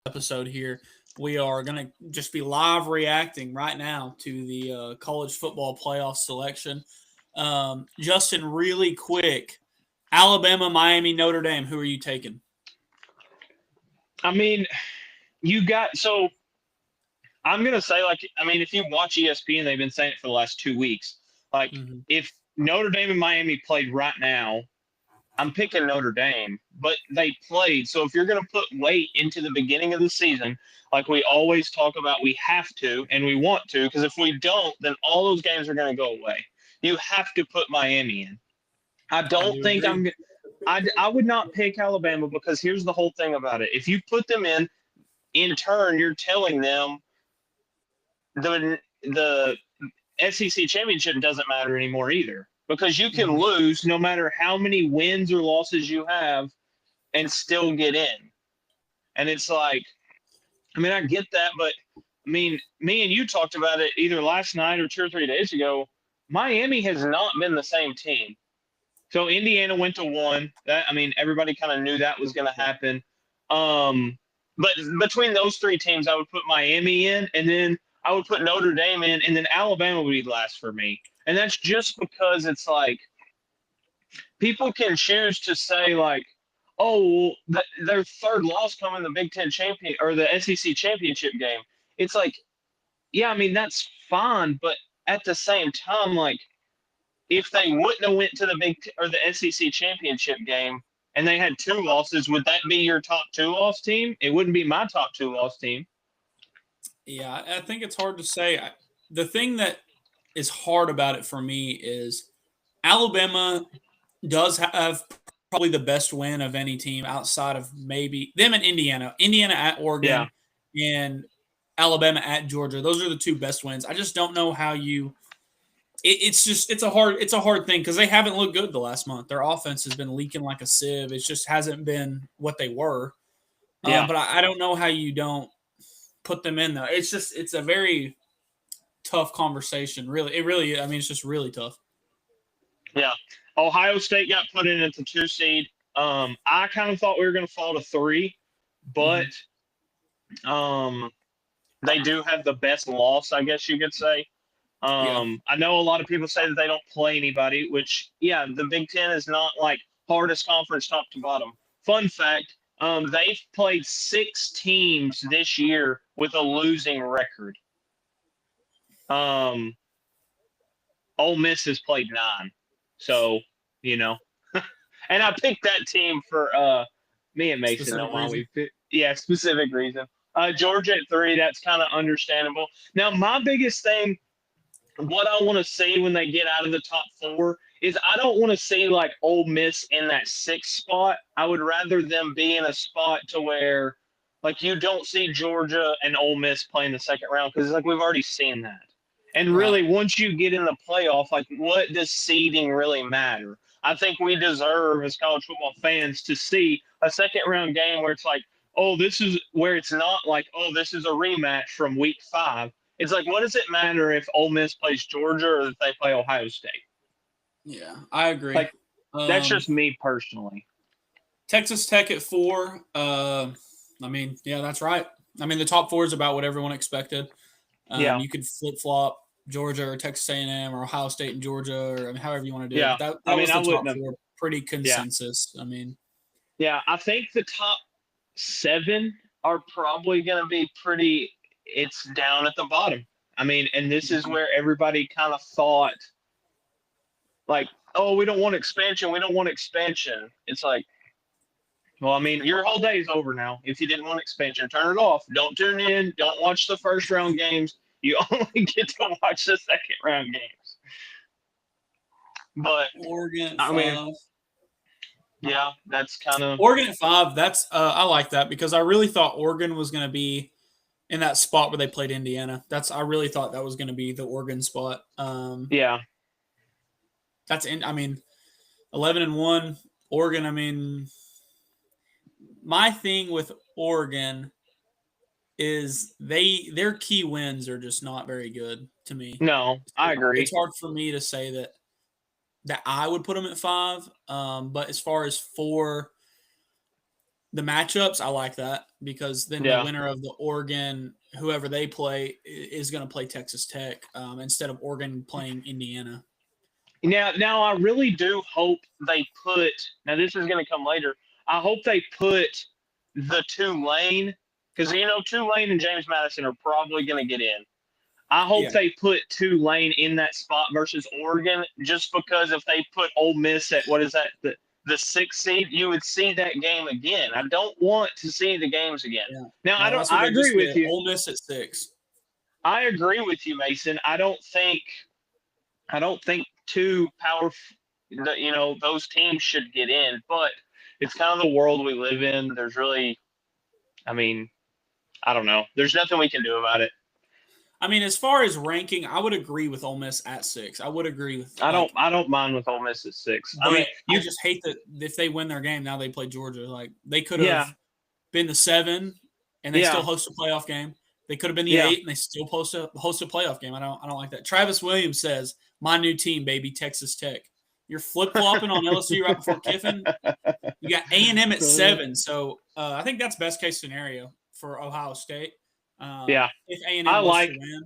episode here. We are going to just be live reacting right now to the college football playoff selection. Justin, really quick, Alabama, Miami, Notre Dame. Who are you taking? I mean, you got so I'm gonna say if you watch ESPN, they've been saying it for the last 2 weeks. Like Mm-hmm. if Notre Dame and Miami played right now, I'm picking Notre Dame, but they played. So if you're gonna put weight into the beginning of the season, like we always talk about, we have to and we want to, because if we don't, then all those games are gonna go away. You have to put Miami in. I I don't do think agree. I would not pick Alabama because here's the whole thing about it. If you put them in turn, you're telling them the SEC championship doesn't matter anymore either because you can Mm-hmm. lose no matter how many wins or losses you have and still get in. And it's like, I get that, but me and you talked about it either last night or 2 or 3 days ago. Miami has not been the same team. So Indiana went to one. Everybody kind of knew that was going to happen. But between those three teams, I would put Miami in, and then I would put Notre Dame in, and then Alabama would be last for me. And that's just because it's like people can choose to say like, oh, their third loss come in the Big Ten champion or the SEC championship game. It's like, yeah, that's fine, but at the same time, like if they wouldn't have went to the or the SEC championship game and they had two losses, would that be your top two loss team? It wouldn't be my top two loss team. Yeah, I think it's hard to say. The thing that is hard about it for me is Alabama does have probably the best win of any team outside of maybe them and Indiana. Indiana at Yeah, Oregon and Alabama at Georgia. Those are the two best wins. I just don't know how you. It's a hard thing because they haven't looked good the last month. Their offense has been leaking like a sieve. It just hasn't been what they were. yeah, But I don't know how you don't put them in though. It's a very tough conversation. Really, it really. I mean, it's just really tough. yeah. Ohio State got put in at the 2 seed. I kind of thought we were going to fall to three, but Mm-hmm. um, they do have the best loss, I guess you could say. Yeah. I know a lot of people say that they don't play anybody, which, yeah, the Big Ten is not like hardest conference top to bottom. Fun fact, they've played six teams this year with a losing record. Um, Ole Miss has played nine. So, you know, and I picked that team for me and Mason know Specific why reason. we picked. Yeah, specific reason. Georgia at three, that's kind of understandable. Now, my biggest thing what I want to see when they get out of the top four is I don't want to see like Ole Miss in that sixth spot. I would rather them be in a spot to where like you don't see Georgia and Ole Miss playing the second round because like we've already seen that. And Right. really, once you get in the playoff, like what does seeding really matter? I think we deserve as college football fans to see a second round game where it's like, oh, this is where it's not like, oh, this is a rematch from week five. It's like, what does it matter if Ole Miss plays Georgia or if they play Ohio State? Yeah, I agree. Like, that's Um, just me personally. Texas Tech at four. Yeah, that's right. I mean, the top four is about what everyone expected. Yeah, You could flip flop Georgia or Texas A&M or Ohio State and Georgia, or I mean, however you want to do it. yeah. But that was I the wouldn't top have. four, pretty Yeah, consensus. I mean, yeah. I think the top seven are probably going to be pretty. It's down at the bottom. And this is where everybody kind of thought, like, oh, we don't want expansion. We don't want expansion. It's like, well, your whole day is over now. If you didn't want expansion, turn it off. Don't tune in. Don't watch the first round games. You only get to watch the second round games. But Oregon at I mean, five. yeah, that's kind of Oregon at five. That's I like that because I really thought Oregon was going to be in that spot where they played Indiana. I really thought that was going to be the Oregon spot. yeah, That's in. I mean, 11-1 Oregon. I mean, my thing with Oregon is their key wins are just not very good to me. no, I It's agree. hard for me to say that I would put them at five. But as far as four, The matchups, I like that because then the Yeah. winner of the Oregon, whoever they play, is going to play Texas Tech instead of Oregon playing Indiana. Now I really do hope they put. Now this is going to come later. I hope they put the Tulane because Tulane and James Madison are probably going to get in. I hope Yeah. they put Tulane in that spot versus Oregon, just because if they put Ole Miss at what is that the 6th seed, you would see that game again. I don't want to see the games again. Yeah. Now No, that's what I they agree just with did. you. Ole Miss at 6. I agree with you, Mason. I don't think two power, those teams should get in, but it's kind of the world we live in. There's really, I mean, I don't know. There's nothing we can do about it. I mean, as far as ranking, I would agree with Ole Miss at 6. I would agree with. I don't mind with Ole Miss at 6. But I mean, I just hate that if they win their game, now they play Georgia. Like they could Yeah. have been the 7 and they Yeah. still host a playoff game. They could have been the Yeah. 8 and they still host a playoff game. I don't like that. Travis Williams says, "My new team, baby, Texas Tech." You're flip flopping on LSU right before Kiffin. You got A&M at 7, so I think that's best case scenario for Ohio State. Yeah. If A&M I was like- to win,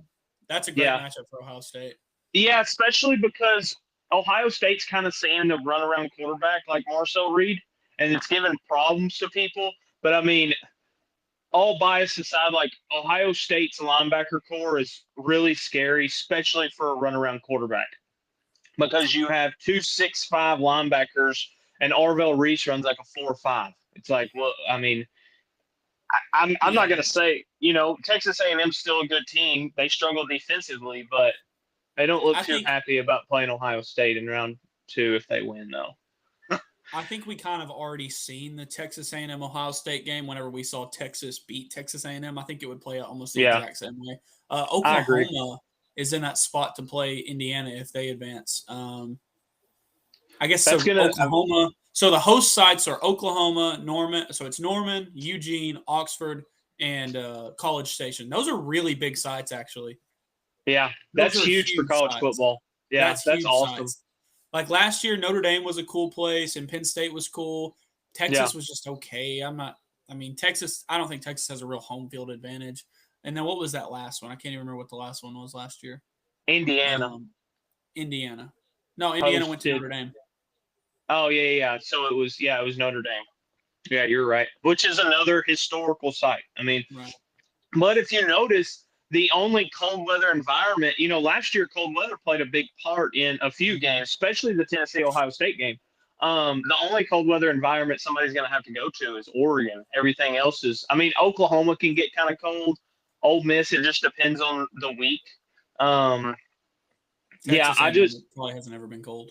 that's a great Yeah. matchup for Ohio State. Yeah, especially because Ohio State's kind of seeing the run around quarterback like Marcel Reed, and it's giving problems to people. But I mean, all bias aside, like Ohio State's linebacker core is really scary, especially for a run around quarterback, because you have 2 6'5" linebackers, and Arvell Reese runs like a 4.5. It's like, well, I mean, I'm not going to say, Texas A&M's still a good team. They struggle defensively, but they don't look too happy about playing Ohio State in round 2 if they win, though. I think we kind of already seen the Texas A&M Ohio State game whenever we saw Texas beat Texas A&M. I think it would play out almost the exact same way. Oklahoma is in that spot to play Indiana if they advance. I guess so. Oklahoma. So the host sites are Oklahoma, Norman. So it's Norman, Eugene, Oxford, and College Station. Those are really big sites, actually. Yeah, that's huge for college football. Yeah, that's awesome. Sites. Like last year, Notre Dame was a cool place, and Penn State was cool. Texas was just okay. Texas. I don't think Texas has a real home field advantage. And then what was that last one? I can't even remember what the last one was last year. Indiana. Indiana. No, Indiana went to Notre Dame. Oh, yeah. So it was Notre Dame. Yeah, you're right. Which is another historical site. I mean, But if you notice, the only cold weather environment, last year cold weather played a big part in a few games, especially the Tennessee-Ohio State game. The only cold weather environment somebody's going to have to go to is Oregon. Everything else is, Oklahoma can get kind of cold. Ole Miss, it just depends on the week. Probably hasn't ever been cold.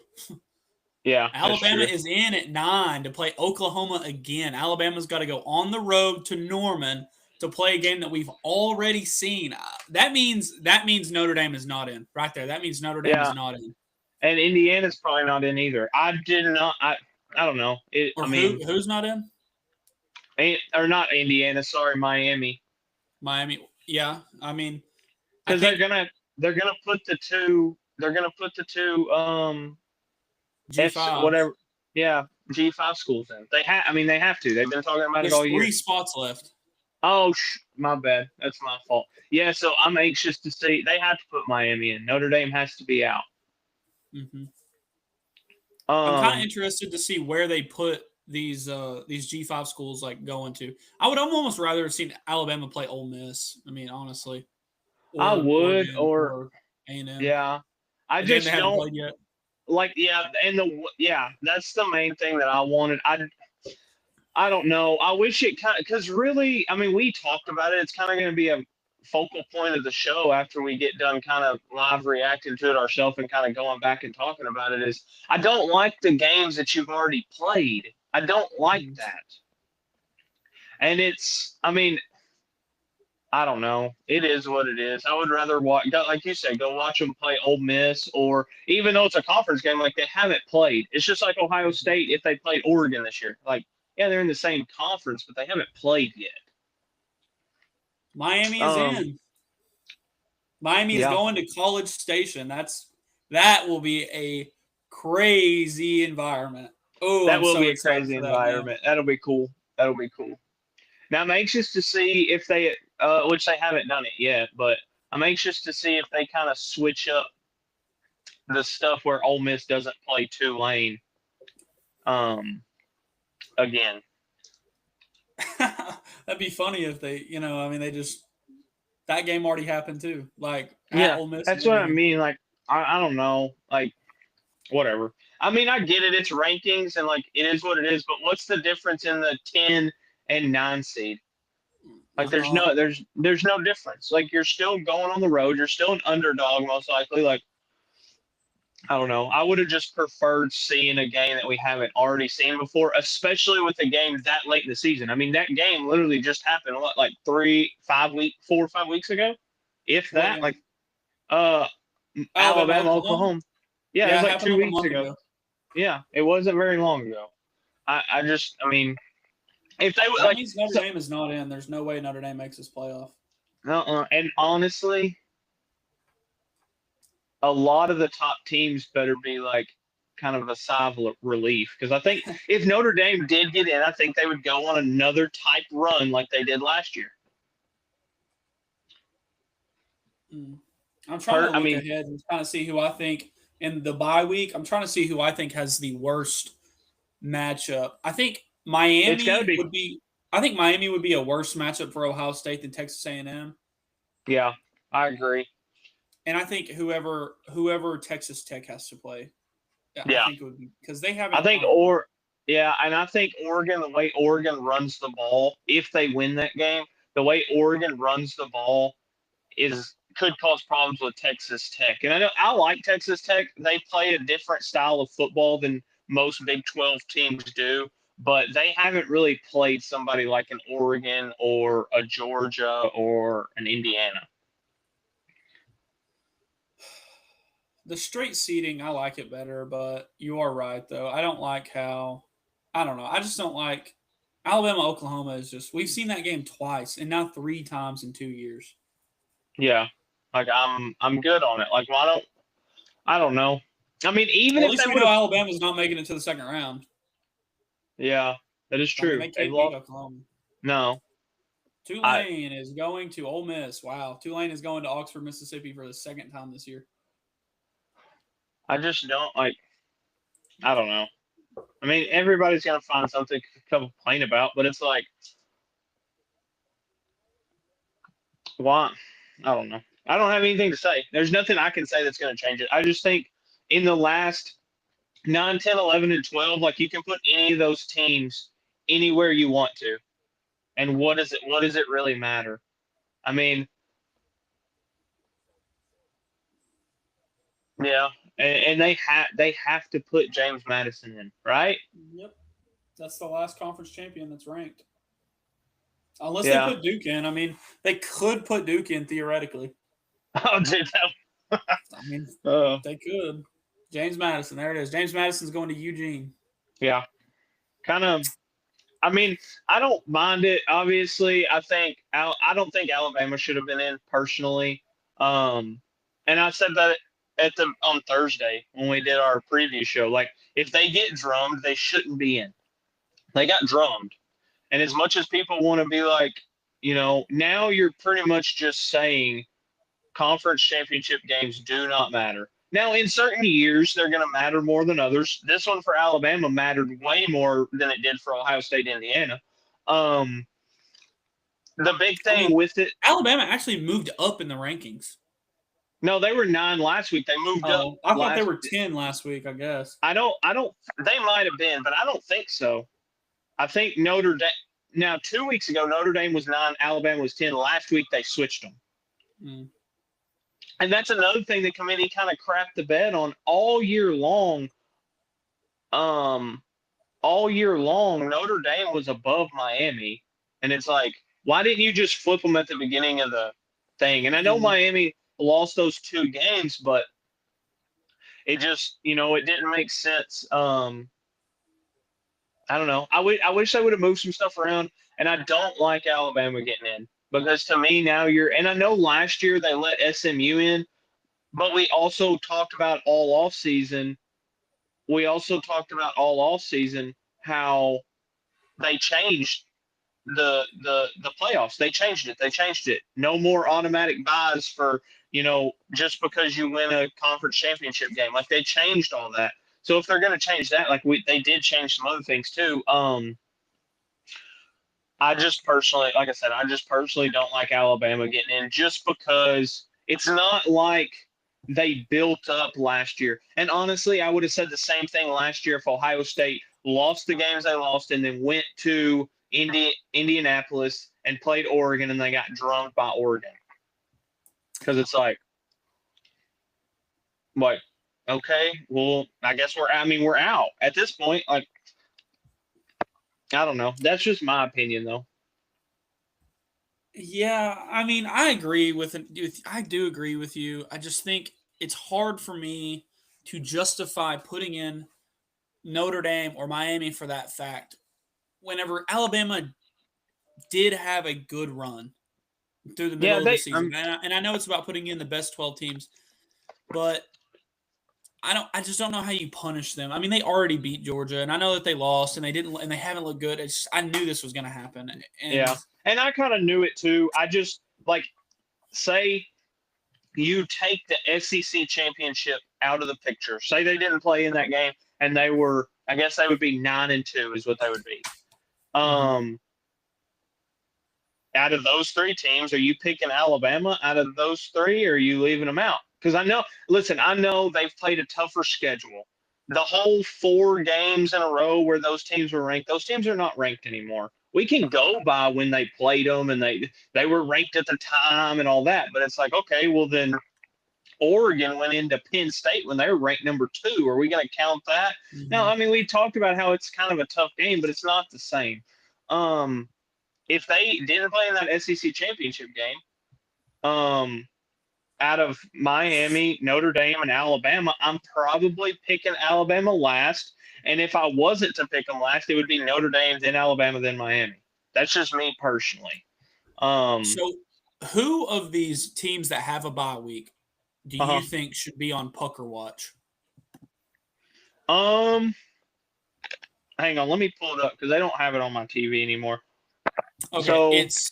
Yeah. Alabama is in at 9 to play Oklahoma again. Alabama's got to go on the road to Norman to play a game that we've already seen. That means Notre Dame is not in right there. That means Notre Dame is not in. And Indiana's probably not in either. I don't know. Who's not in? Or not Indiana, sorry, Miami. Miami. Yeah. Because they're gonna put the two G5 whatever. Yeah, G5 schools in. They have to. They've been talking about it all year. 3 spots left. Oh, my bad. That's my fault. Yeah, so I'm anxious to see. They have to put Miami in. Notre Dame has to be out. Mm-hmm. I'm kind of interested to see where they put these G5 schools going to. I would almost rather have seen Alabama play Ole Miss. Honestly, I would, or A&M. Yeah, I just don't played yet. That's the main thing that I wanted. I don't know. I wish it because really, we talked about it. It's kind of going to be a focal point of the show after we get done kind of live reacting to it ourselves and kind of going back and talking about it. Is I don't like the games that you've already played. I don't like that. And it's, I don't know. It is what it is. I would rather watch, like you said, go watch them play Ole Miss, or even though it's a conference game, like they haven't played. It's just like Ohio State if they played Oregon this year. Yeah, they're in the same conference, but they haven't played yet. Miami is in. Miami is going to College Station. That will be a crazy environment. Oh, that will be a crazy environment. That'll be cool. That'll be cool. Now I'm anxious to see if they, which they haven't done it yet, but I'm anxious to see if they kind of switch up the stuff where Ole Miss doesn't play Tulane um, again. That'd be funny if they, I mean, they just that game already happened too. Like at Yeah, Ole Miss and that's what I everything. mean. Like, I don't know. Like, whatever. I mean, I get it. It's rankings and like it is what it is. But what's the difference in the 10 and 9 seed? Like, Not. there's no difference. Like, you're still going on the road. You're still an underdog most likely. Like, I don't know. I would have just preferred seeing a game that we haven't already seen before, especially with a game that late in the season. I mean, that game literally just happened. What, like 4 or 5 weeks ago, if What that. game? Like, Alabama, Alabama, Oklahoma. Oklahoma. Yeah, it Yeah, was it like happened 2 like a weeks month ago. ago. Yeah, it wasn't very long ago. I mean, if they would That like, means Notre so, Dame is not in. There's no way Notre Dame makes this playoff. and honestly, a lot of the top teams better be like kind of a sigh of relief because I think if Notre Dame did get in, I think they would go on another type run like they did last year. I'm trying to I look mean, ahead and kind of see who I think in the bye week. I'm trying to see who I think has the worst matchup. I think it's got to Miami be. would be. I think Miami would be a worse matchup for Ohio State than Texas A&M. Yeah, I agree. And I think whoever Texas Tech has to play, I Yeah, think it would be because they I haven't. I think don't know. yeah, and I think Oregon, the way Oregon runs the ball, if they win that game, the way Oregon runs the ball is could cause problems with Texas Tech. And I know I like Texas Tech. They play a different style of football than most Big 12 teams do, but they haven't really played somebody like an Oregon or a Georgia or an Indiana. The straight seating, I like it better, but you are right though. I don't like how. I don't know. I just don't like Alabama Oklahoma is just. We've seen that game twice and now 3 times in 2 years. Yeah. Like I'm good on it. Like I don't know. I mean, even Well, at if least they we would know have Alabama's not making it to the second round. Yeah, that is I mean, true. they They've can't beat lost Oklahoma. no. I Tulane is going to Ole Miss. Wow. Tulane is going to Oxford, Mississippi for the second time this year. I just don't like I don't know. I mean, everybody's gonna find something to complain about, but it's like, why? I don't know. I don't have anything to say. There's nothing I can say that's gonna change it. I just think in the last 9, 10, 11, and 12, like you can put any of those teams anywhere you want to, and what does it really matter? I mean, yeah, and they have to put James Madison in, right? Yep. That's the last conference champion that's ranked. Unless they Yeah. put Duke in. I mean, they could put Duke in theoretically. Oh, dude, I mean, uh, they could. James Madison. There it is. James Madison's going to Eugene. yeah, kind of. I mean, I don't mind it. Obviously, I don't think Alabama should have been in personally. Um, and I said that on Thursday when we did our preview show. Like, if they get drummed, they shouldn't be in. They got drummed, and as much as people want to be like, now you're pretty much just saying conference championship games do not matter. Now, in certain years, they're going to matter more than others. This one for Alabama mattered way more than it did for Ohio State, Indiana. Um, the big I thing mean, with it, Alabama actually moved up in the rankings. no, they were 9 last week. They moved up Oh, I thought they last. were 10 last week, I guess. I don't. They might have been, but I don't think so. I think Notre Dame. Now, 2 weeks ago, Notre Dame was 9, Alabama was 10. Last week, they switched them. Mm. And that's another thing the committee kind of crapped the bed on all year long. All year long, Notre Dame was above Miami, and it's like, why didn't you just flip them at the beginning of the thing? And I know Miami lost those 2 games, but it just, it didn't make sense. I don't know. I wish they would have moved some stuff around, and I don't like Alabama getting in because to me now and I know last year they let SMU in, but we also talked about all off season. We also talked about all off season how they changed the playoffs. They changed it. They changed it. No more automatic buys for, just because you win a conference championship game. Like, they changed all that. So if they're going to change that, like they did change some other things too. I just personally, like I said, I just personally don't like Alabama getting in just because it's not like they built up last year. And honestly, I would have said the same thing last year if Ohio State lost the games they lost and then went to Indianapolis and played Oregon and they got drummed by Oregon. Because it's like, okay, well, I guess we're out at this point. Like, I don't know. That's just my opinion, though. Yeah, I mean, I do agree with you. I just think it's hard for me to justify putting in Notre Dame or Miami for that fact whenever Alabama did have a good run through the middle of the season. And I know it's about putting in the best 12 teams, but I just don't know how you punish them. I mean, they already beat Georgia, and I know that they lost and they haven't looked good. It's just, I knew this was going to happen. And I kind of knew it too. I just say you take the SEC championship out of the picture. Say they didn't play in that game, and they were, I guess they would be 9-2 is what they would be. Out of those three teams, are you picking Alabama out of those three, or are you leaving them out? Because I know they've played a tougher schedule. The whole 4 games in a row where those teams were ranked, those teams are not ranked anymore. We can go by when they played them and they were ranked at the time and all that. But it's like, okay, well then Oregon went into Penn State when they were ranked number 2. Are we going to count that? Mm-hmm. No, I mean, we talked about how it's kind of a tough game, but it's not the same. If they didn't play in that SEC championship game, out of Miami, Notre Dame, and Alabama, I'm probably picking Alabama last. And if I wasn't to pick them last, it would be Notre Dame, then Alabama, then Miami. That's just me personally. So who of these teams that have a bye week do you think should be on Pucker Watch? Hang on, let me pull it up because I don't have it on my TV anymore. Okay, so it's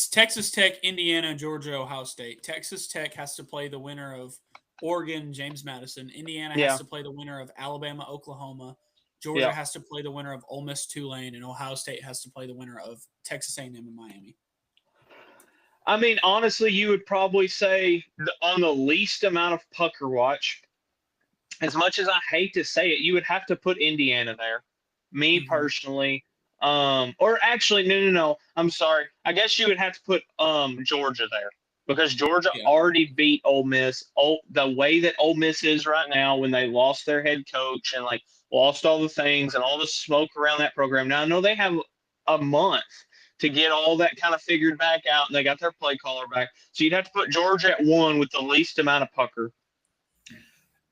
Texas Tech, Indiana, Georgia, Ohio State. Texas Tech has to play the winner of Oregon, James Madison. Indiana has to play the winner of Alabama, Oklahoma. Georgia has to play the winner of Ole Miss, Tulane, and Ohio State has to play the winner of Texas A&M and Miami. I mean, honestly, you would probably say on the least amount of Pucker Watch, as much as I hate to say it, you would have to put Indiana there. Me personally. Or actually, no. I'm sorry. I guess you would have to put Georgia there because Georgia already beat Ole Miss. The way that Ole Miss is right now, when they lost their head coach and lost all the things and all the smoke around that program. Now I know they have a month to get all that kind of figured back out, and they got their play caller back. So you'd have to put Georgia at 1 with the least amount of pucker.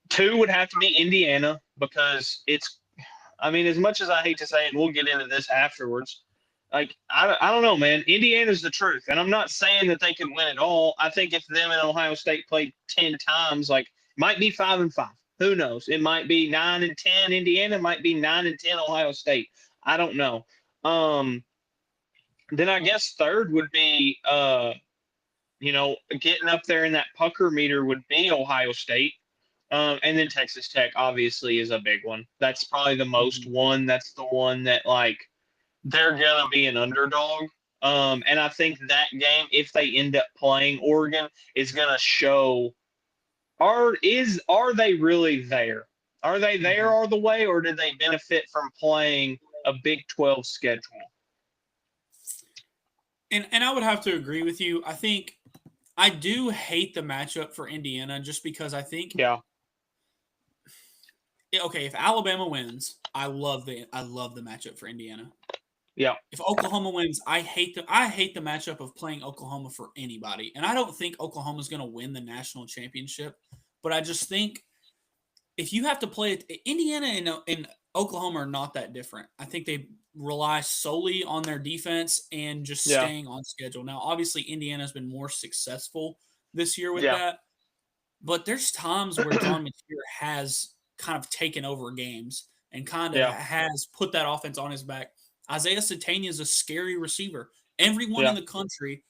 2 would have to be Indiana because it's. I mean, as much as I hate to say it, we'll get into this afterwards. I don't know, man. Indiana's the truth. And I'm not saying that they could win it all. I think if them and Ohio State played 10 times, might be 5-5. Who knows? It might be 9-10 Indiana. It might be 9-10 Ohio State. I don't know. Then I guess third would be, getting up there in that pucker meter would be Ohio State. And then Texas Tech obviously is a big one. That's probably the most one. That's the one that they're gonna be an underdog. And I think that game, if they end up playing Oregon, is gonna show are they really there? Are they there all the way, or did they benefit from playing a Big 12 schedule? And I would have to agree with you. I think I do hate the matchup for Indiana just because I think okay, if Alabama wins, I love the matchup for Indiana. Yeah. If Oklahoma wins, I hate the matchup of playing Oklahoma for anybody. And I don't think Oklahoma's going to win the national championship, but I just think if you have to play it, Indiana and Oklahoma are not that different. I think they rely solely on their defense and just staying on schedule. Now, obviously, Indiana's been more successful this year with that, but there's times where John McTeer has kind of taken over games and kind of has put that offense on his back. Isaiah Satania is a scary receiver. Everyone in Yeah. the country,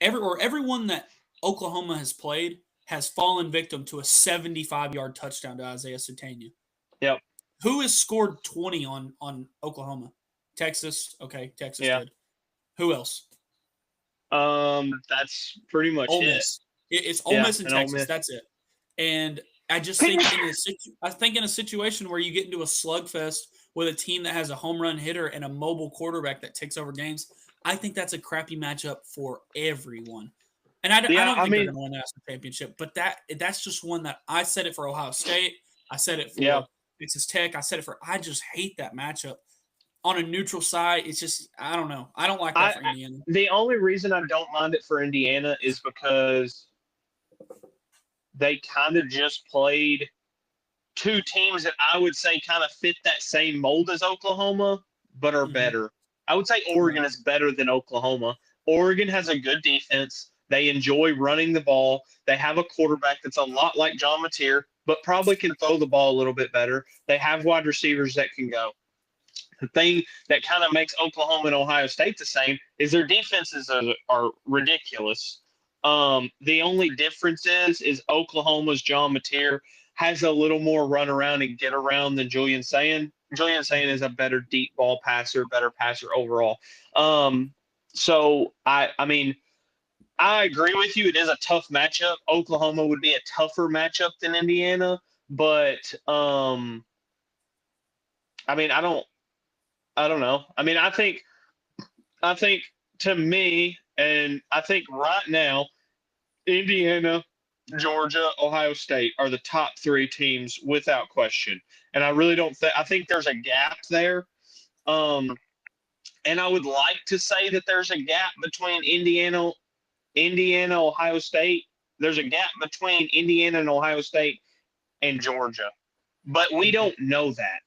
everyone that Oklahoma has played has fallen victim to a 75-yard touchdown to Isaiah Satania. Yep. Who has scored 20 on Oklahoma? Texas. Okay, Texas Yeah. did. Who else? That's pretty much Ole it. Miss. It's Ole Yeah, Miss and and Ole Texas. Miss. That's it. And I just think in a situation where you get into a slugfest with a team that has a home run hitter and a mobile quarterback that takes over games, I think that's a crappy matchup for everyone. And I Yeah, don't I think they're mean, going to win the national championship, but that's just one that I said it for Ohio State. I said it yeah. for Texas Tech. I said it for. I just hate that matchup on a neutral side. It's just I don't know. I don't like that for Indiana. The only reason I don't mind it for Indiana is because they kind of just played two teams that I would say kind of fit that same mold as Oklahoma, but are Mm-hmm. better. I would say Oregon is better than Oklahoma. Oregon has a good defense. They enjoy running the ball. They have a quarterback that's a lot like John Mateer, but probably can throw the ball a little bit better. They have wide receivers that can go. The thing that kind of makes Oklahoma and Ohio State the same is their defenses are ridiculous. The only difference is Oklahoma's John Mateer has a little more run around and get around than Julian Sayin. Julian Sayin is a better deep ball passer, better passer overall. So I mean, I agree with you. It is a tough matchup. Oklahoma would be a tougher matchup than Indiana, but I mean, I don't know. I mean, I think to me, and I think right now, Indiana, Georgia, Ohio State are the top three teams without question. And I really don't think I think there's a gap there. And I would like to say that there's a gap between Indiana, Ohio State. There's a gap between Indiana and Ohio State and Georgia. But we don't know that.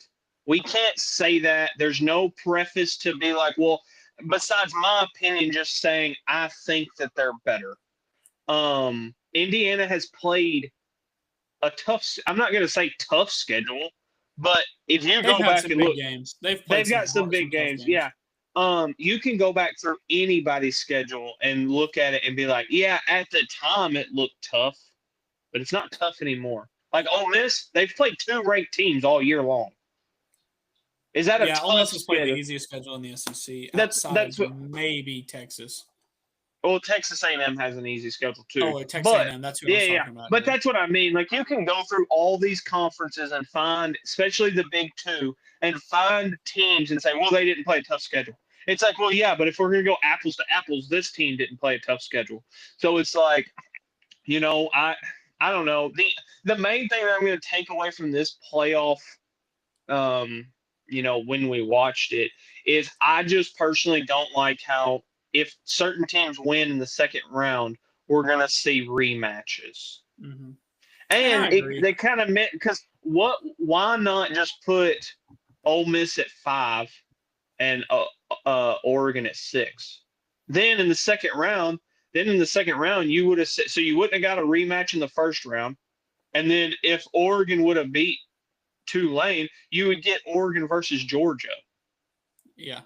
We can't say that. There's no preface to be like, well, besides my opinion, just saying I think that they're better. Indiana has played a tough. I'm not going to say tough schedule, but if you They've go had back some and big look, games. They've played they've got some big tough games. Yeah. You can go back through anybody's schedule and look at it and be like, yeah, at the time it looked tough, but it's not tough anymore. Like Ole Miss, they've played two ranked teams all year long. Is that a Yeah, Ole tough Miss has played the schedule? easiest schedule in the SEC That's outside that's of what. maybe Texas. Well, Texas A&M has an easy schedule too, Oh, Texas but A&M. That's who I yeah, was yeah. talking about. But Yeah. that's what I mean. Like you can go through all these conferences and find, especially the Big Two, and find teams and say, well, they didn't play a tough schedule. It's like, well, yeah, but if we're gonna go apples to apples, this team didn't play a tough schedule. So it's like, I don't know. The main thing that I'm gonna take away from this playoff, when we watched it, is I just personally don't like how if certain teams win in the second round, we're gonna see rematches. Mm-hmm. And I And agree. they kind of meant because why not just put Ole Miss at 5 and Oregon at 6? Then in the second round, you would have so you wouldn't have got a rematch in the first round, and then if Oregon would have beat Tulane, you would get Oregon versus Georgia, Yeah.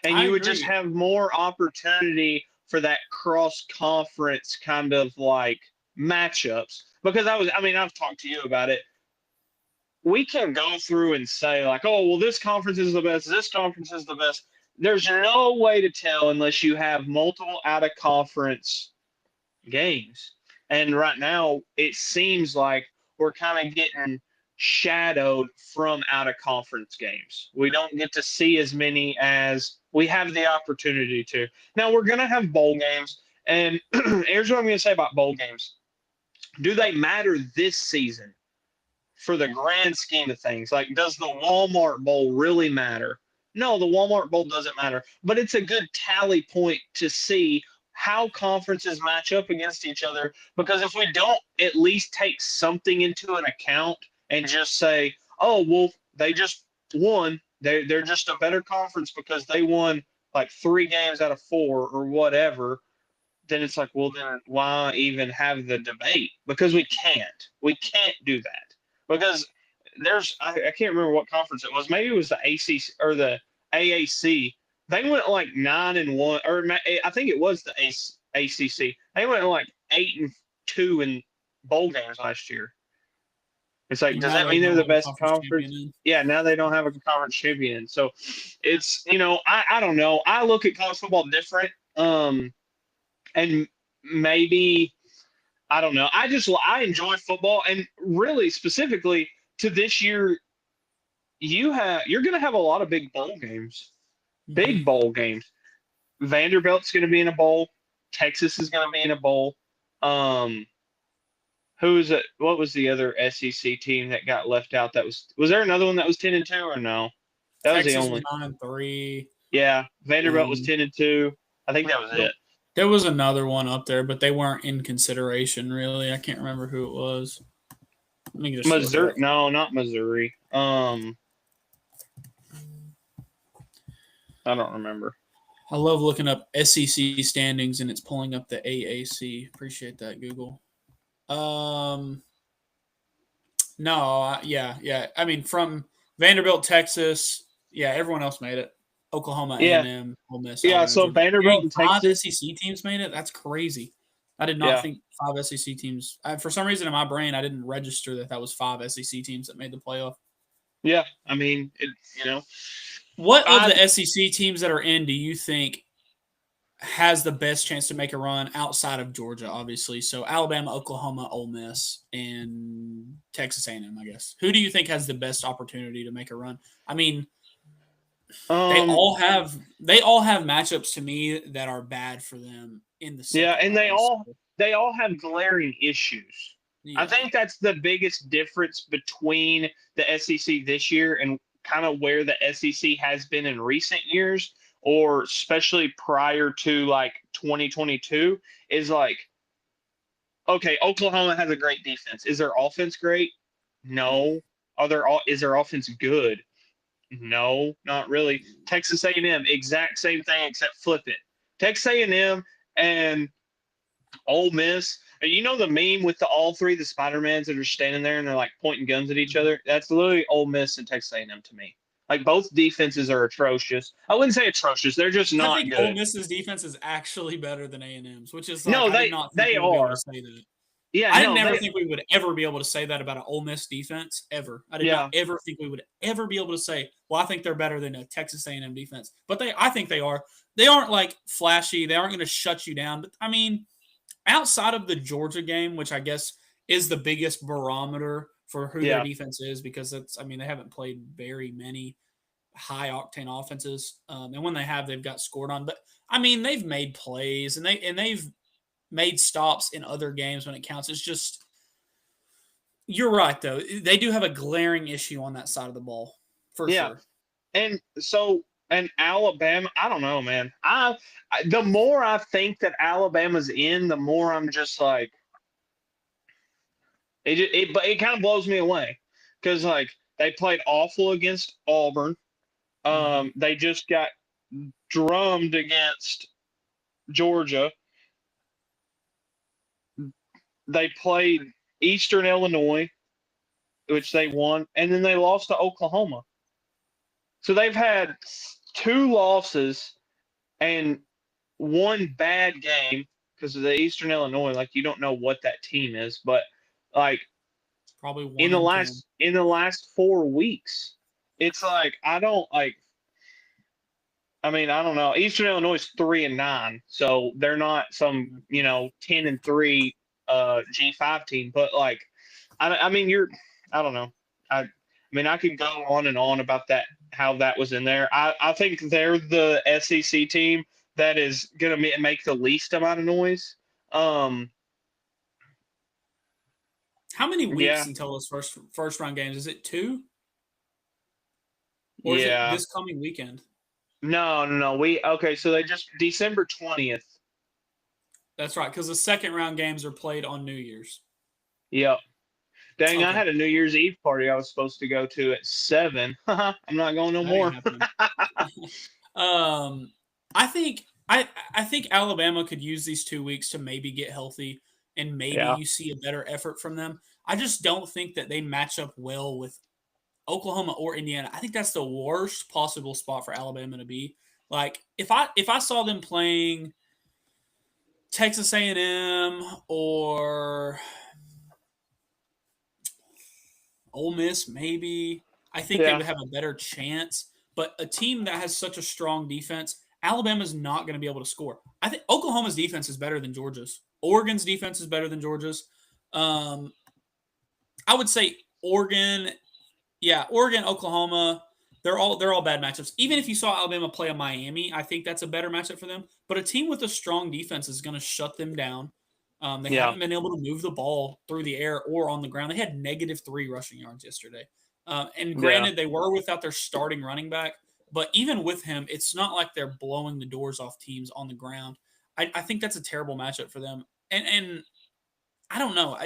and I you would just agree. have more opportunity for that cross conference kind of like matchups. Because I've talked to you about it. We can go through and say like, oh, well, this conference is the best. This conference is the best. There's no way to tell unless you have multiple out of conference games. And right now, it seems like we're kind of getting shadowed from out of conference games. We don't get to see as many as we have the opportunity to. Now, we're going to have bowl games. And here's what I'm going to say about bowl games. Do they matter this season for the grand scheme of things? Like, does the Walmart Bowl really matter? No, the Walmart Bowl doesn't matter, but it's a good tally point to see how conferences match up against each other. Because if we don't at least take something into an account and just say, oh, well, they just won, they're just a better conference because they won like 3 games out of 4 or whatever, then it's like, well, then why even have the debate? Because we can't. We can't do that. Because I can't remember what conference it was. Maybe it was the ACC or the AAC. They went like 9-1, or I think it was the ACC. They went like 8-2 in bowl games last year. It's like, And does now that they mean they're don't the have a best conference conference? champion in. Yeah, now they don't have a conference champion. So it's, I don't know. I look at college football different. And maybe, I don't know. I enjoy football, and really specifically to this year, you're going to have a lot of big bowl games. Big bowl games. Vanderbilt's going to be in a bowl. Texas is going to be in a bowl. Who is it? What was the other SEC team that got left out? Was there another one that was 10-2 or no? That was the Texas only. was 9-3. Yeah, Vanderbilt was 10-2. I think that was it. There was another one up there, but they weren't in consideration really. I can't remember who it was. Let me just Missouri? No, not Missouri. I don't remember. I love looking up SEC standings and it's pulling up the AAC. Appreciate that, Google. Yeah. I mean, from Vanderbilt, Texas, yeah, everyone else made it. Oklahoma, A&M, Ole Miss. Yeah, Alabama, so Georgia. Vanderbilt and Five Texas. SEC teams made it. That's crazy. I did not think 5 SEC teams. For some reason in my brain, I didn't register that was 5 SEC teams that made the playoff. Yeah, I mean, what of the SEC teams that are in do you think has the best chance to make a run outside of Georgia, obviously? So Alabama, Oklahoma, Ole Miss, and Texas A&M, I guess. Who do you think has the best opportunity to make a run? I mean, they all have matchups to me that are bad for them in the second and round. they all have glaring issues. Yeah. I think that's the biggest difference between the SEC this year and kind of where the SEC has been in recent years, or especially prior to like 2022, is like, okay, Oklahoma has a great defense. Is their offense great? No. Is their offense good? No, not really. Texas A&M, exact same thing except flip it. Texas A&M and Ole Miss. The meme with all three, the Spider-Mans that are standing there and they're like pointing guns at each other? That's literally Ole Miss and Texas A&M to me. Like, both defenses are atrocious. I wouldn't say atrocious. They're just not good. I think Ole Miss's defense is actually better than A&M's, which is like, no, I did not think they we would be able are. to say that. Yeah, I never think we would ever be able to say that about an Ole Miss defense, ever. I did not ever think we would ever be able to say, well, I think they're better than a Texas A&M defense. But I think they are. They aren't, like, flashy. They aren't going to shut you down. But, I mean, outside of the Georgia game, which I guess is the biggest barometer for who their defense is, because they haven't played very many high-octane offenses. And when they have, they've got scored on. But, I mean, they've made plays, and they've made stops in other games when it counts. It's just, you're right, though. They do have a glaring issue on that side of the ball, for sure. And so, and Alabama, I don't know, man. The more I think that Alabama's in, the more I'm just like, it kind of blows me away, because like they played awful against Auburn. They just got drummed against Georgia. They played Eastern Illinois, which they won, and then they lost to Oklahoma. So they've had 2 losses and 1 bad game, because of the Eastern Illinois. Like, you don't know what that team is, but like, probably in the last 4 weeks, it's like, I don't know. Eastern Illinois is 3-9, so they're not some 10-3 G5 team, but like, I don't know. I could go on and on about that, how that was in there. I think they're the SEC team that is going to make the least amount of noise. How many weeks until those first round games? Is it 2? Or is it this coming weekend? No. So they just December 20th. That's right, because the second round games are played on New Year's. Yep. Dang, okay. I had a New Year's Eve party I was supposed to go to at 7. I'm not going no more. I think Alabama could use these 2 weeks to maybe get healthy, and maybe you see a better effort from them. I just don't think that they match up well with Oklahoma or Indiana, I think that's the worst possible spot for Alabama to be. Like if I saw them playing Texas A&M or Ole Miss, maybe I think they Yeah. would have a better chance. But a team that has such a strong defense, Alabama's not going to be able to score. I think Oklahoma's defense is better than Georgia's. Oregon's defense is better than Georgia's. Um, I would say Oregon, yeah, Oregon, Oklahoma, they're all bad matchups. Even if you saw Alabama play a Miami, I think that's a better matchup for them. But a team with a strong defense is going to shut them down. They Yeah. haven't been able to move the ball through the air or on the ground. They had -3 rushing yards yesterday. And Yeah. granted, they were without their starting running back, but even with him, it's not like they're blowing the doors off teams on the ground. I think that's a terrible matchup for them. And I don't know.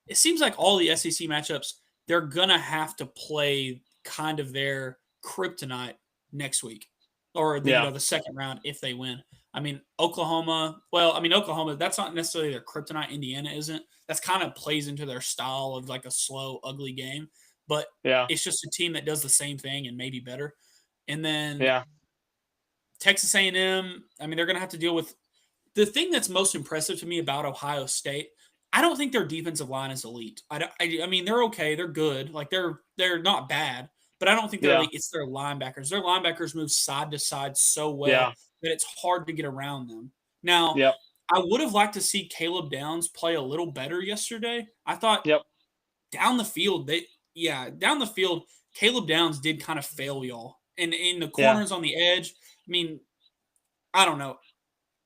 It seems like all the SEC matchups, they're gonna have to play kind of their kryptonite next week, or Yeah. the second round if they win. I mean, Oklahoma. Well, I mean, Oklahoma. That's not necessarily their kryptonite. Indiana isn't. That's kind of plays into their style of like a slow, ugly game. But Yeah. it's just a team that does the same thing and maybe better. And then Yeah. Texas A&M. I mean, they're gonna have to deal with the thing that's most impressive to me about Ohio State. I don't think their defensive line is elite. I mean, they're okay. They're good. Like they're not bad, but I don't think they're Yeah. elite. It's their linebackers. Their linebackers move side to side so well Yeah. that it's hard to get around them. Now, Yep. I would have liked to see Caleb Downs play a little better yesterday. I thought Yep. down the field, down the field, Caleb Downs did kind of fail y'all. And in the Yeah. corners on the edge, I mean, I don't know.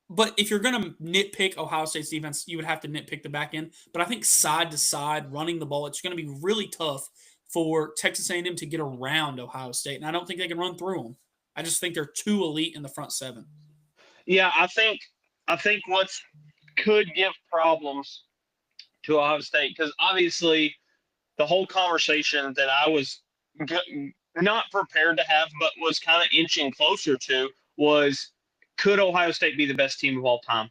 But if you're going to nitpick Ohio State's defense, you would have to nitpick the back end. But I think side to side, running the ball, it's going to be really tough for Texas A&M to get around Ohio State, and I don't think they can run through them. I just think they're too elite in the front seven. Yeah. I think what could give problems to Ohio State, because obviously the whole conversation that I was not prepared to have, but was kind of inching closer to, was could Ohio State be the best team of all time?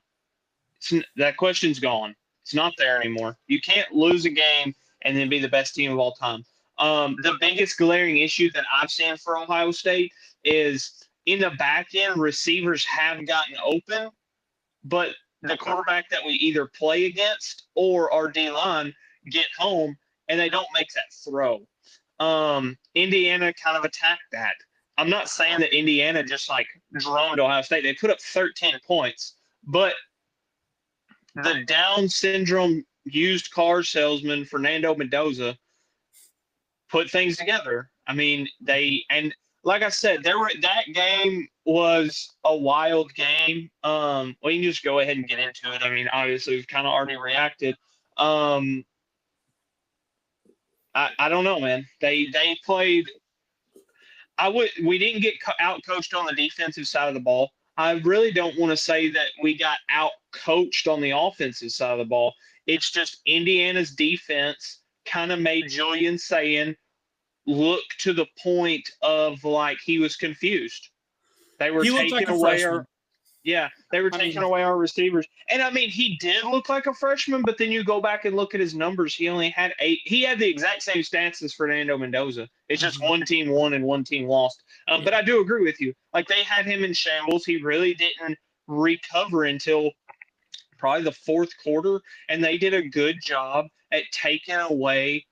That question's gone. It's not there anymore. You can't lose a game and then be the best team of all time. The biggest glaring issue that I've seen for Ohio State is in the back end, receivers have gotten open, but the quarterback that we either play against or our D line get home and they don't make that throw. Indiana kind of attacked that. I'm not saying that Indiana just like droned Ohio State. They put up 13 points, but the Down syndrome used car salesman Fernando Mendoza put things together. I mean, and like I said, that game was a wild game. We can just go ahead and get into it. I mean, obviously we've kind of already reacted. I don't know, man. They played. We didn't get out coached on the defensive side of the ball. I really don't want to say that we got out coached on the offensive side of the ball. It's just Indiana's defense kind of made Julian Sayin look to the point of like he was confused. They were taking away our taking away our receivers. And I mean, he did look like a freshman, but then you go back and look at his numbers. He only had 8. He had the exact same stats as Fernando Mendoza. It's just one team won and one team lost. But I do agree with you. Like they had him in shambles. He really didn't recover until probably the fourth quarter, and they did a good job at taking away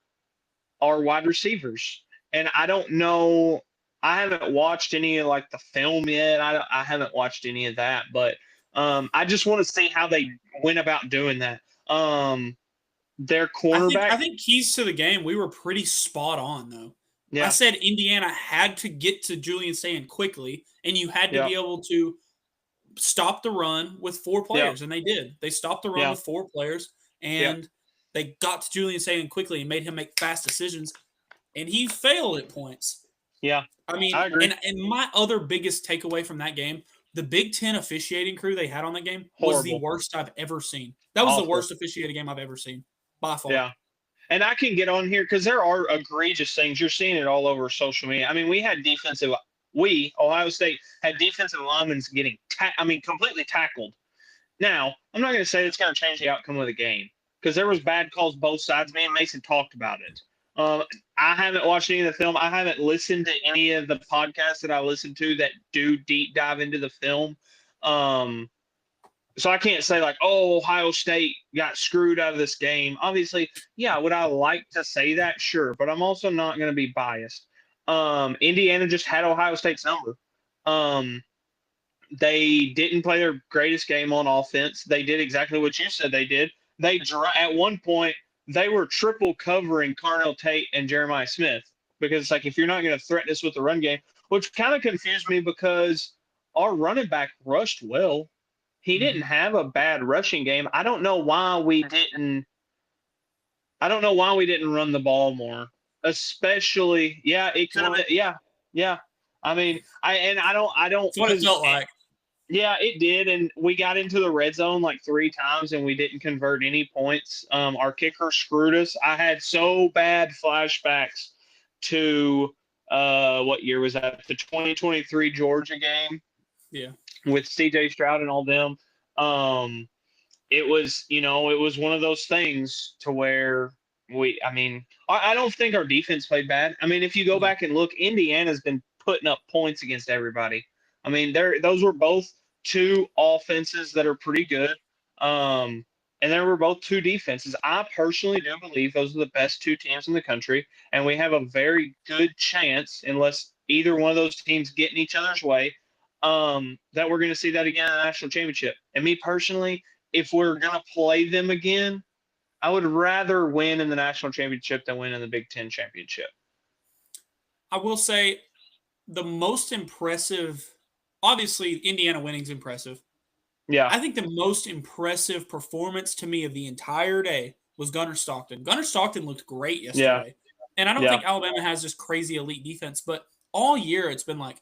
our wide receivers. And I don't know. I haven't watched any of like the film yet. I haven't watched any of that, but I just want to see how they went about doing that. Their cornerback. I think keys to the game, we were pretty spot on though. Yeah. I said Indiana had to get to Julian Sayin quickly, and you had to be able to stop the run with 4 players, and they did. They stopped the run with 4 players, and they got to Julian Sayin quickly and made him make fast decisions, and he failed at points. Yeah. I mean, I agree. And my other biggest takeaway from that game, the Big Ten officiating crew they had on that game was the worst I've ever seen. That was the worst officiating game I've ever seen, by far. Yeah. And I can get on here because there are egregious things. You're seeing it all over social media. I mean, Ohio State, had defensive linemen getting completely tackled. Now, I'm not going to say it's going to change the outcome of the game because there was bad calls both sides. Me and Mason talked about it. I haven't watched any of the film. I haven't listened to any of the podcasts that I listen to that do deep dive into the film. So I can't say like, oh, Ohio State got screwed out of this game. Obviously, yeah, would I like to say that? Sure, but I'm also not going to be biased. Indiana just had Ohio State's number. They didn't play their greatest game on offense. They did exactly what you said they did. At one point they were triple covering Carnell Tate and Jeremiah Smith because it's like if you're not going to threaten us with the run game, which kind of confused me because our running back rushed well. He didn't have a bad rushing game. I don't know why we didn't run the ball more. Especially, yeah, it could have been, yeah. I mean, I don't. That's what it felt like. Yeah, it did, and we got into the red zone like 3 times, and we didn't convert any points. Our kicker screwed us. I had so bad flashbacks to what year was that? The 2023 Georgia game. Yeah, with C.J. Stroud and all them. It was one of those things to where I don't think our defense played bad. I mean, if you go back and look, Indiana's been putting up points against everybody. I mean, those were both 2 offenses that are pretty good. And there were both 2 defenses. I personally do believe those are the best 2 teams in the country, and we have a very good chance, unless either one of those teams get in each other's way, that we're going to see that again in the national championship. And me personally, if we're going to play them again, I would rather win in the national championship than win in the Big Ten championship. I will say the most impressive, obviously Indiana winning's impressive. Yeah. I think the most impressive performance to me of the entire day was Gunnar Stockton. Gunnar Stockton looked great yesterday. Yeah. And I don't think Alabama has this crazy elite defense, but all year it's been like,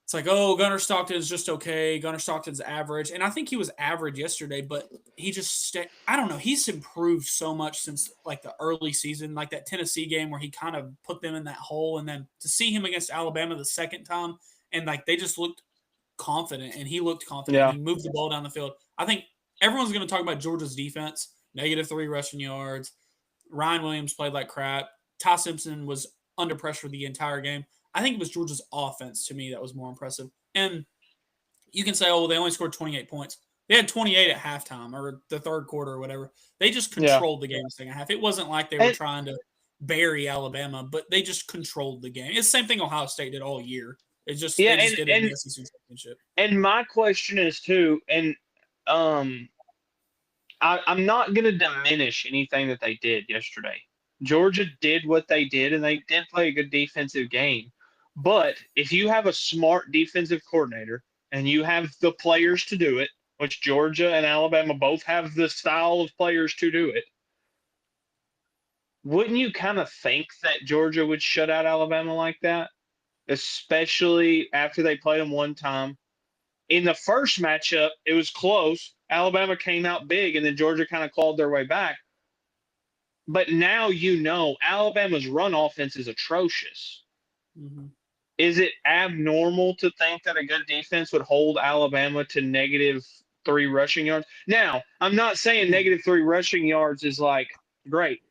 it's like, oh, Gunnar Stockton is just okay. Gunnar Stockton's average. And I think he was average yesterday, but he just, I don't know. He's improved so much since like the early season, like that Tennessee game where he kind of put them in that hole. And then to see him against Alabama the second time, and like they just looked confident, and he looked confident. Yeah. He moved the ball down the field. I think everyone's going to talk about Georgia's defense, -3 rushing yards. Ryan Williams played like crap. Ty Simpson was under pressure the entire game. I think it was Georgia's offense, to me, that was more impressive. And you can say, oh, well, they only scored 28 points. They had 28 at halftime or the third quarter or whatever. They just controlled the game in the second half. It wasn't like they were trying to bury Alabama, but they just controlled the game. It's the same thing Ohio State did all year. It's just they just did it in the SEC championship. And my question is, too, and I'm not going to diminish anything that they did yesterday. Georgia did what they did, and they did play a good defensive game. But if you have a smart defensive coordinator and you have the players to do it, which Georgia and Alabama both have the style of players to do it, wouldn't you kind of think that Georgia would shut out Alabama like that? Especially after they played them one time. In the first matchup, it was close. Alabama came out big, and then Georgia kind of clawed their way back. But now Alabama's run offense is atrocious. Mm-hmm. Is it abnormal to think that a good defense would hold Alabama to -3 rushing yards? Now, I'm not saying -3 rushing yards is like great.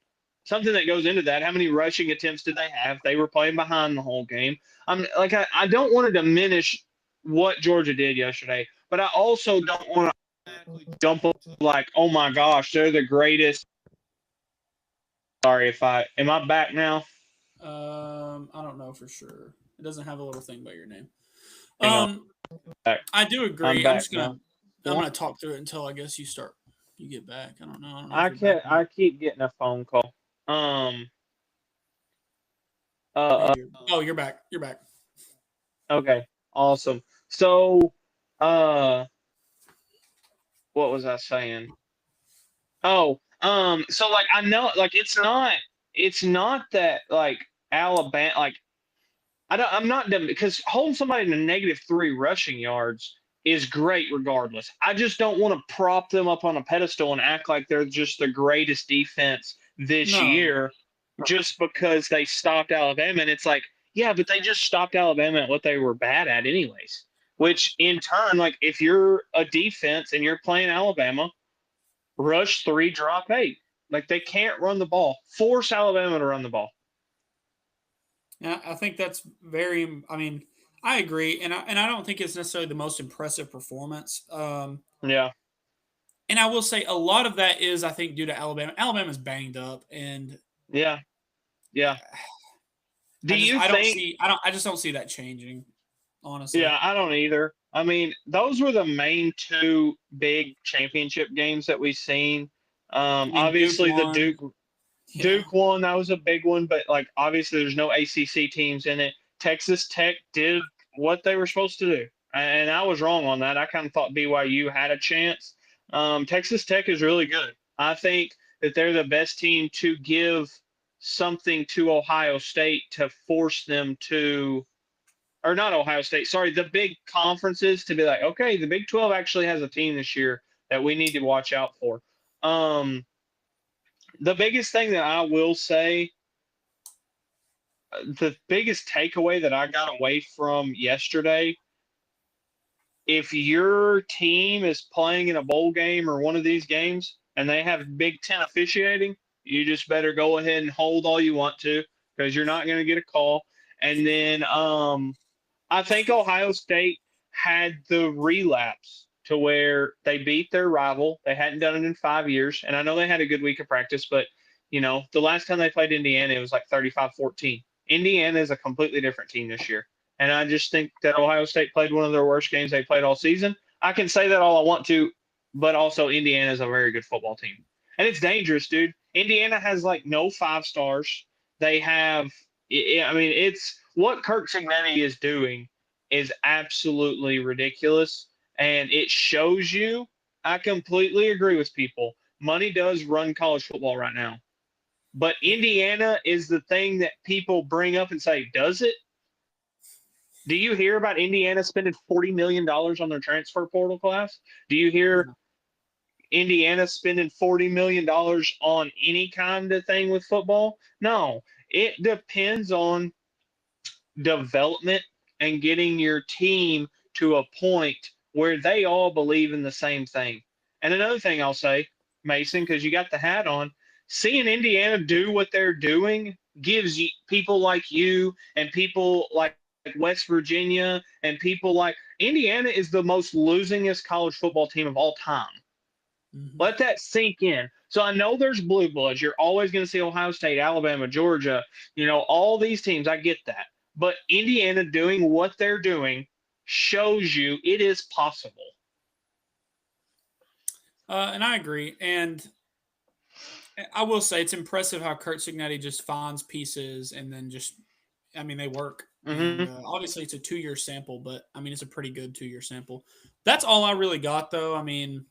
Something that goes into that, how many rushing attempts did they have? They were playing behind the whole game. I don't want to diminish what Georgia did yesterday, but I also don't want to jump up like, oh my gosh, they're the greatest. Sorry am I back now? I don't know for sure. It doesn't have a little thing by your name. I do agree. I'm gonna talk through it until I guess you get back. I don't know. I keep getting a phone call. You're back. You're back. Okay, awesome. So, what was I saying? Oh, so like I know, like it's not that like Alabama, like I'm not dumb because holding somebody to -3 rushing yards is great regardless. I just don't want to prop them up on a pedestal and act like they're just the greatest defense this year just because they stopped Alabama. And it's like, yeah, but they just stopped Alabama at what they were bad at anyways, which in turn, like if you're a defense and you're playing Alabama, rush 3, drop 8. Like they can't run the ball. Force Alabama to run the ball. Yeah, I think that's very. I mean, I agree, and I don't think it's necessarily the most impressive performance. Yeah. And I will say a lot of that is, I think, due to Alabama. Alabama's banged up, and Yeah. Yeah. Do you I don't think? see I just don't see that changing, honestly. Yeah, I don't either. I mean, those were the main two big championship games that we've seen. I mean, Duke Obviously, the won. Yeah, Duke one, that was a big one, but like obviously there's no ACC teams in it. Texas Tech did what they were supposed to do, and I was wrong on that. I kind of thought BYU had a chance. Texas Tech is really good. I think that they're the best team to give something to Ohio State to force them to, or not Ohio State, sorry, the big conferences to be like, okay, the Big 12 actually has a team this year that we need to watch out for. The biggest thing that I will say, the biggest takeaway that I got away from yesterday, if your team is playing in a bowl game or one of these games and they have Big Ten officiating, you just better go ahead and hold all you want to because you're not going to get a call. And then I think Ohio State had the relapse to where they beat their rival. They hadn't done it in 5 years. And I know they had a good week of practice, but, the last time they played Indiana, it was like 35-14. Indiana is a completely different team this year. And I just think that Ohio State played one of their worst games they played all season. I can say that all I want to, but also Indiana is a very good football team. And it's dangerous, dude. Indiana has like no 5 stars. They have, I mean, it's what Kirk Cignetti is doing is absolutely ridiculous. And it shows you, I completely agree with people. Money does run college football right now. But Indiana is the thing that people bring up and say, does it? Do you hear about Indiana spending $40 million on their transfer portal class? Do you hear Indiana spending $40 million on any kind of thing with football? No, it depends on development and getting your team to a point where they all believe in the same thing. And another thing I'll say, Mason, because you got the hat on, seeing Indiana do what they're doing gives people like you and people like West Virginia and people like Indiana is the most losingest college football team of all time. Mm-hmm. Let that sink in. So I know there's blue bloods. You're always going to see Ohio State, Alabama, Georgia, all these teams. I get that. But Indiana doing what they're doing shows you it is possible. And I agree. And I will say it's impressive how Kurt Cignetti just finds pieces and then I mean, they work. Mm-hmm. And obviously, it's a 2-year sample, but I mean, it's a pretty good 2-year sample. That's all I really got, though. I mean,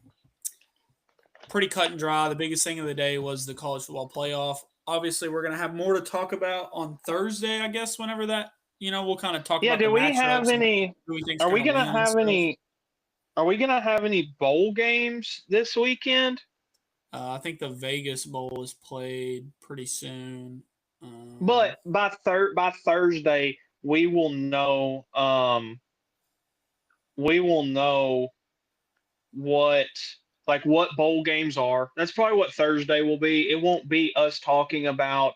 pretty cut and dry. The biggest thing of the day was the college football playoff. Obviously, we're going to have more to talk about on Thursday, I guess, whenever that, we'll kind of talk Yeah, about the do we have matchups and any? who we think's Are we going to gonna win and have stuff. any? Are we gonna have any bowl games this weekend? I think the Vegas Bowl is played pretty soon. But by Thursday, we will know. We will know what what bowl games are. That's probably what Thursday will be. It won't be us talking about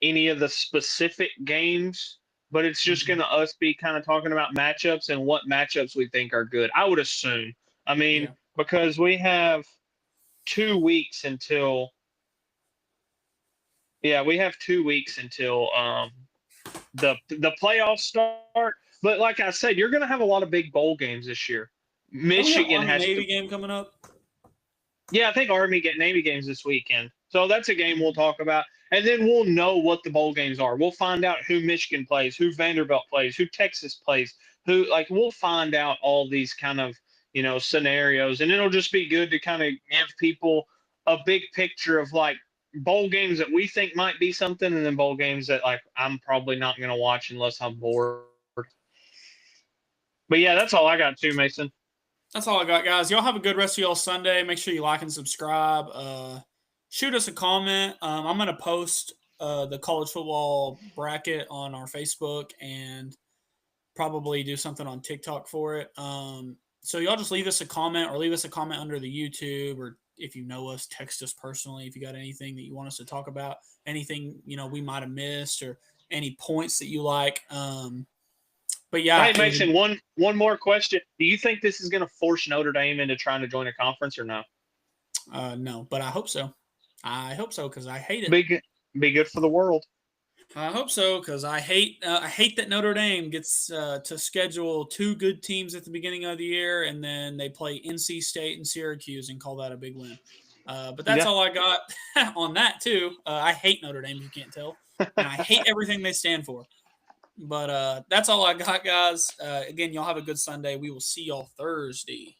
any of the specific games, but it's just going to us be kind of talking about matchups and what matchups we think are good. I would assume. I mean, Yeah. because we have 2 weeks until. Yeah, we have 2 weeks until the playoffs start. But like I said, you're going to have a lot of big bowl games this year. Don't we have Michigan has Army-Navy to. game coming up? Yeah, I think Army get Navy games this weekend. So that's a game we'll talk about. And then we'll know what the bowl games are. We'll find out who Michigan plays, who Vanderbilt plays, who Texas plays, we'll find out all these kind of, scenarios. And it'll just be good to kind of give people a big picture of bowl games that we think might be something and then bowl games that I'm probably not going to watch unless I'm bored. But yeah, that's all I got too, Mason. That's all I got, guys. Y'all have a good rest of y'all Sunday. Make sure you like and subscribe. Shoot us a comment. I'm going to post the college football bracket on our Facebook and probably do something on TikTok for it. So y'all just leave us a comment or leave us a comment under the YouTube or if you know us, text us personally if you got anything that you want us to talk about, anything we might have missed, or any points that you like. But yeah, Hey, Mason, one more question. Do you think this is going to force Notre Dame into trying to join a conference or no? No, but I hope so. I hope so because I hate it. Be good for the world. I hope so because I hate that Notre Dame gets to schedule 2 good teams at the beginning of the year, and then they play NC State and Syracuse and call that a big win. But that's all I got on that too. I hate Notre Dame, if you can't tell, and I hate everything they stand for. But that's all I got, guys. Again, y'all have a good Sunday. We will see y'all Thursday.